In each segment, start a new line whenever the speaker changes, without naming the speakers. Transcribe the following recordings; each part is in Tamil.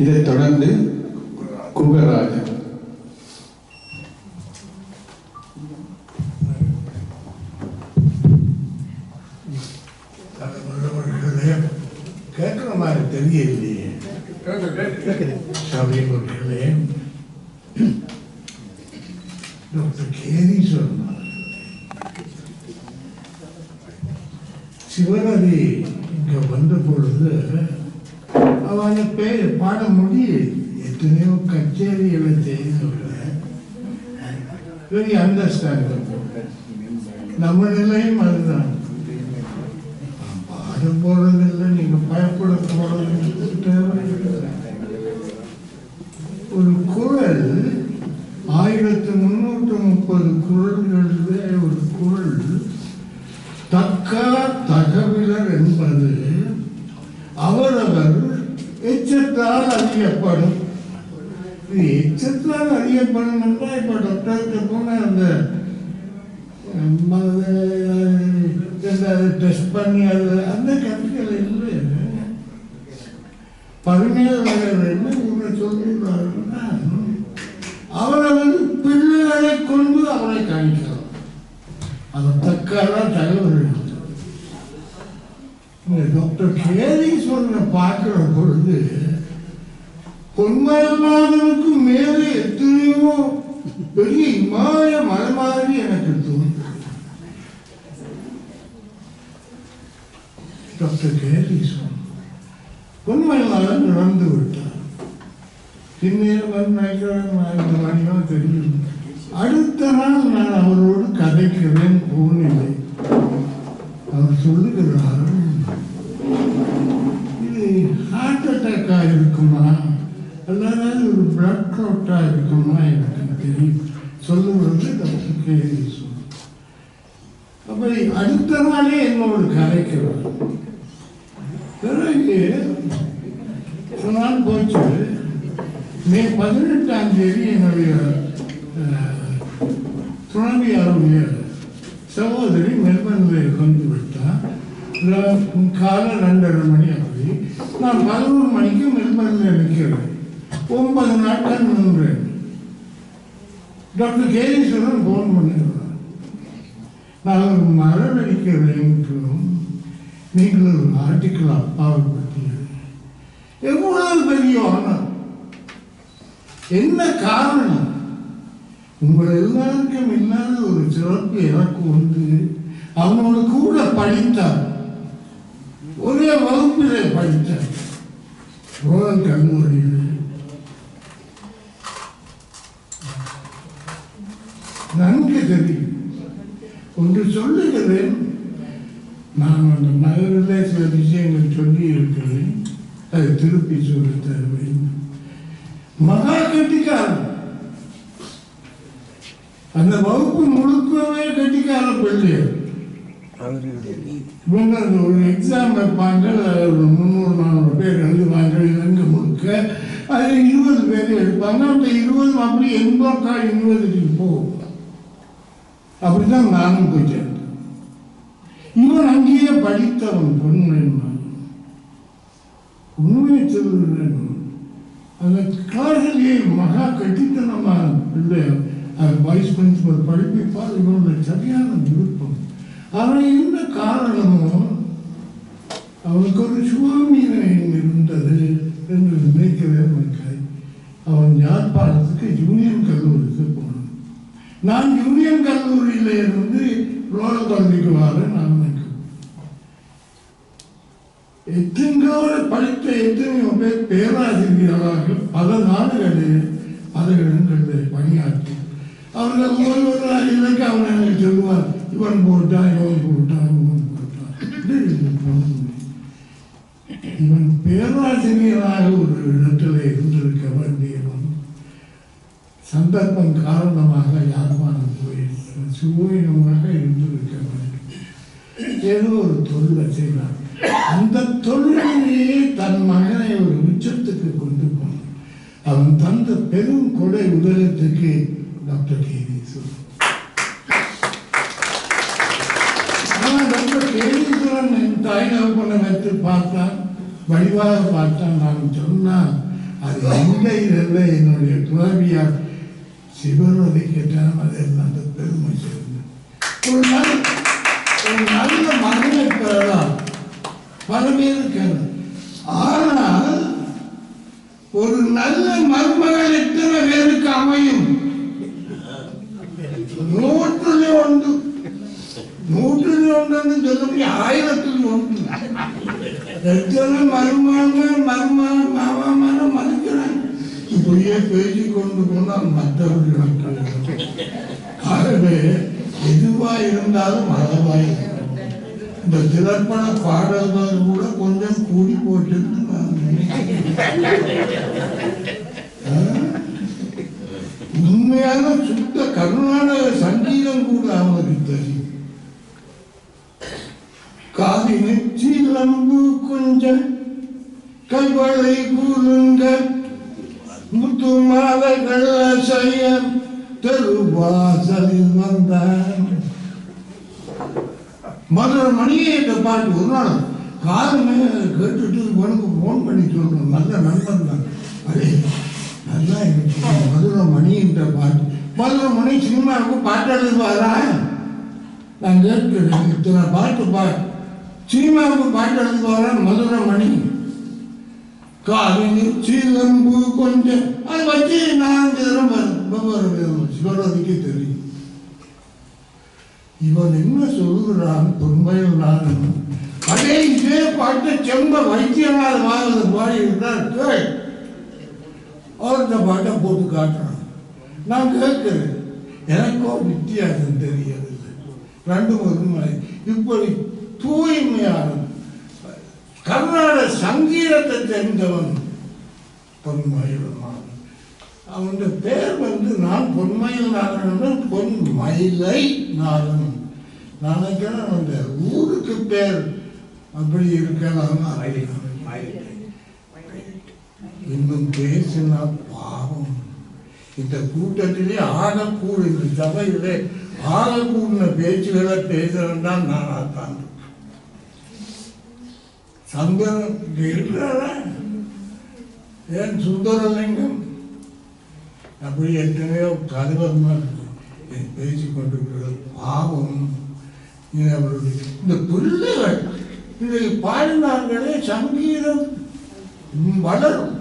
இதைத் தொடர்ந்து குகராஜன்.
கேட்குற மாதிரி தெரியலையே. சபைகளே, டாக்டர் கேரி சொன்னார், சிவராதி இங்கே வந்த பொழுது அவனை பாட முடியல. எத்தனையோ கச்சேரிகளை செய்தவர்கள் வெரி அண்டர்ஸ்டாண்ட். நம்ம நிலையும் அதுதான். பாட போறதில்லை, நீங்க பயப்பட போறது. ஒரு குரல் 1330 குரல்களில் ஒரு குரல் தக்க தகவலர் என்பது அவரவர் எச்சத்தால் அறியப்படும். இது எச்சத்தால் அறியப்படும் என்றால் இப்போ டாக்டருக்கு போன அந்த டெஸ்ட் பண்ணி அது அந்த கருத்துக்கள் இல்லை. 17 என்ன சொல்லுகிறாருன்னா, அவரவர் பிள்ளைகளை கொண்டு அவரை காணிக்கலாம். அது தக்காதான் தகவல். டாக்டர் கேரி சொன்ன பார்க்கிற பொழுது பொன்மயமானதுக்கு மேலே எத்தனையோ பெரிய இமாலய மலை மாதிரி எனக்கு தோணும். டாக்டர் கேரி சொன்ன பொன்மயமானன் நடந்து விட்டார். பின்னேரம் நினைக்கிறேன் தெரியும். அடுத்த நாள் நான் அவரோடு கதைக்கிறேன் போனில்லை. அவர் சொல்லுகிறார், இது ஹார்ட் அட்டாக்கா இருக்குமா அல்லது ஒரு பிளட் கிளாட்டா இருக்குமா எனக்கு தெரியும் சொல்லுவது டாக்டர் கேரி சொன்ன. அப்படி அடுத்த நாளே என்னோடு கதைக்கிறார். பிறகு சொன்னால் போச்சு. மே 18ஆம் தேதி என்னுடைய துணைவியாருடைய சகோதரி மெல்பர்னில் கொண்டு விட்டார். காலை 2:30 மணி அப்படி. நான் 11 மணிக்கு மெல்பர்னில் நிற்கிறேன். 9 நாட்கள் நின்றேன். டாக்டர் கேரீஸ்வரன் ஃபோன் பண்ணுகிறார், நான் மரணிக்கிறேன், நீங்கள் ஒரு ஆர்டிக்கல் அப்பாவை பற்றி எவ்வளவு பெரிய ஆனர். என்ன காரணம்? உங்கள் எல்லாருக்கும் இல்லாத ஒரு சிறப்பு எனக்கு உண்டு. அவனோட கூட படித்தார், ஒரே வகுப்பிலே படித்தார், ரோயல் கல்லூரியில். நன்கு தெரியும். ஒன்று சொல்லுகிறேன், நான் அந்த நகரிலே சில விஷயங்கள் சொல்லி இருக்கிறேன், அதை திருப்பி சொல்ல தருவேன். மகா கட்டிக்காரன். அந்த வகுப்பு முழுக்கவே கட்டிக்கார பிள்ளையர். இவங்க ஒரு எக்ஸாம் வைப்பாங்க, 300-400 பேர் எழுதுவாங்க. இலங்கை முழுக்க அது 20 பேர் எடுப்பாங்க. அந்த 20 அப்படி 80 போகும். அப்படிதான் நானும் போய் சேர்ந்தேன். இவன் அங்கேயே படித்தவன். உண்மையை சொல்லுகிறேன், அந்த கிளாஸிலேயே மகா கட்டித்தனமான பிள்ளை. அது வைஸ் பிரின்சிபல் படிப்பிப்பால் இவனுடைய சரியான விருப்பம். ஆனால் என்ன காரணமோ அவனுக்கு ஒரு சுவாமியம் இருந்தது என்று நினைக்கிறேன். அவன் யாழ்ப்பாணத்துக்கு யூனியன் கல்லூரிக்கு போனான். நான் யூனியன் கல்லூரியில இருந்து ரோயல் கல்லூரிக்கு வரேன். நான் எத்தனையோ படித்த எத்தனையோ பேர் பேராசிரியர்களாக பல நாடுகளில் பல இடங்களில் பணியாற்றி அவர்கள் ஒவ்வொருவராக இலக்கு அவன் எனக்கு சொல்லுவார், இவன் போட்டான், இவன் போட்டான், இவன் போட்டான். இவன் பேராசிரியராக ஒரு இடத்துல இருந்திருக்க வேண்டியவன் சந்தர்ப்பம் காரணமாக யாழ்ப்பாணம் போய் சுயமாக இருந்திருக்க வேண்டும். ஏதோ ஒரு தொழிலை செய்தார். அந்த தொழிலையே தன் மகனை ஒரு உச்சத்துக்கு கொண்டு போனான். அவன் தந்த பெரும் கொடை உலகத்துக்கு டாக்டர் கேரீஸ்வரன். ஆனால் டாக்டர் கேரீஸ்வரன் என் தாய் தகப்பனை வைத்து பார்த்தான், வடிவாக பார்த்தான். நான் சொன்னால் அது எந்த இதில் என்னுடைய துறவியார் சிவரதை கேட்டாலும் அதெல்லாம் அந்த பெருமை சேர்ந்து ஒரு நல்ல மகனை பெறலாம் பல பேருக்கு. ஆனால் ஒரு நல்ல மருமகள் எத்தனை பேருக்கு அமையும்? 100 சொல்ல முடியும், 1000 எத்தனை மருமகன் மாமான மறுக்கிறாங்க. இப்படியே பேசிக்கொண்டு போனால் மற்றவர்களுக்கு. ஆகவே எதுவாக இருந்தாலும் அளவாக இருக்கும். இந்த திரைப்பட பாடல்கள் கூட கொஞ்சம் கூடி போட்டு உண்மையான சுத்த கர்நாடக சங்கீதம் கூட அவனுக்கு தெரியும். காதினை சீலம்பு கொஞ்சம் கைவளை கூறுங்க முத்து மாலைகள் செய்ய தெருவாசலில் வந்தான். மதுரை மணியை இந்த பாட்டு ஒரு நாள் காலமே கேட்டுட்டு உனக்கு ஃபோன் பண்ணி சொல்றேன். நல்ல நண்பன் தான். அதே நல்லா எனக்கு மதுரை மணின்ற பாட்டு. மதுரை மணி சினிமாவுக்கு பாட்டு எழுதுவாரா? நான் கேட்கிறேன், இத்தனை பாட்டு சினிமாவுக்கு பாட்டு எழுதுவாரா? மதுரை மணி காலினி சீலம்பு கொஞ்சம் அதை வச்சு 4 தரம் சிவராதிக்கு தெரியும். இவன் என்ன சொல்லுகிறான்? பொன்மையில் நானும் அதே இதே பாட்டு செம்ப வைத்தியநாத வாழ்ந்த பாடி இருந்தார். அவர்கிட்ட பாட்டை போட்டு காட்டுறான். நான் கேட்கிறேன், எனக்கோ வித்தியாசம் தெரியவில்லை. 2 ஒரு இப்படி தூய்மையான கர்நாடக சங்கீதத்தை தெரிந்தவன் பொன்மயில்நாதன். அவனுடைய பேர் நான் பொன்மயில்நாதன், பொன்மயிலை நாதன். நாளைக்கான அந்த ஊருக்கு பேர் அப்படி இருக்கலாம். இன்னும் பேசினா பாவம். இந்த கூட்டத்திலே ஆகக்கூட இந்த சபையிலே ஆகக்கூடின பேச்சுகளை பேசுறேன் தான் நான் தான். சங்கரன் இருக்கிறாரா? ஏன் சுந்தரலிங்கம் அப்படி எத்தனையோ கருவமாக பேசிக்கொண்டிருக்கிறது. பாவம். அவருடைய இந்த பிள்ளைகள் இதை பாடினார்களே சங்கீதம் வளரும்.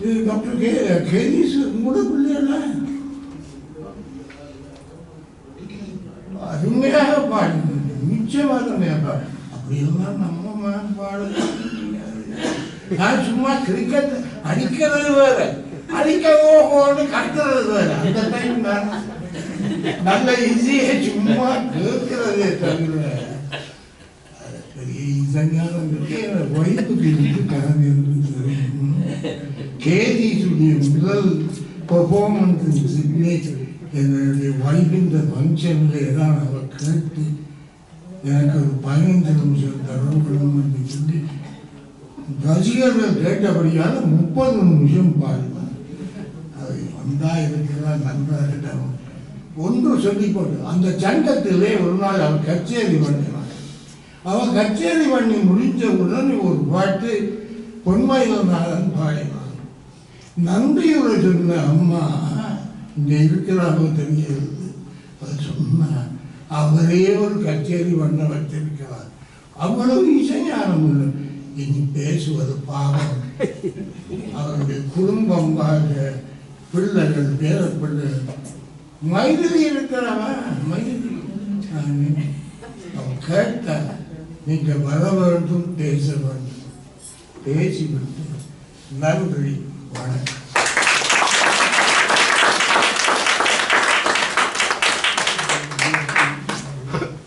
இது டாக்டர் கேரிஸ் கூட பிள்ளைகள அருமையாக பாடினது. நிச்சயமாக அப்படியெல்லாம் நம்ம பாடல. நான் சும்மா கிரிக்கெட் அடிக்கிறது வேற, அடிக்கவோன்னு கட்டுறது வேற. அந்த டைம் நல்ல ஈஸியே சும்மா கேட்கிறதே தவிர பெரிய இசைஞானம் ஒய்ஃபுக்கு கலந்து கேதிசுடைய முதல் பெர்ஃபார்மன்ஸ் சிக்னேச்சர் என்னுடைய ஒய்ஃபின் ஃபங்க்ஷனில் தான் அவர் கேட்டு எனக்கு ஒரு 15 நிமிஷம் தரணும் என்று சொல்லி ரசிகர்கள் கேட்டபடியால் 30 நிமிஷம் பாடுவார். அது வந்தா இருக்கிறார் நண்பர்கிட்ட ஒன்று சொல்லி போட்டு அந்த சங்கத்திலே ஒரு நாள் அவர் கச்சேரி பண்ணினார். அவர் கச்சேரி பண்ணி முடித்தவுடன் ஒரு பாட்டு பொன்மயில்நாதன் பாடினார். நன்றியுரை சொன்ன அம்மா இங்கே இருக்கிறாரோ தெரியாது. அது சொன்னார், அவரே ஒரு கச்சேரி பண்ண வைத்திருக்கிறார். அவ்வளவு இசைஞானம் இல்லை. இனி பேசுவது பாவம். அவருடைய குடும்பம் பிள்ளைகள் பேரப்பிள்ளைகள் மைதிலி இருக்கிறவன் மைதிலி அவன் கேட்டார், நீங்க வர வேண்டும் பேச வேண்டும். பேசிவிட்டு நன்றி வணக்கம்.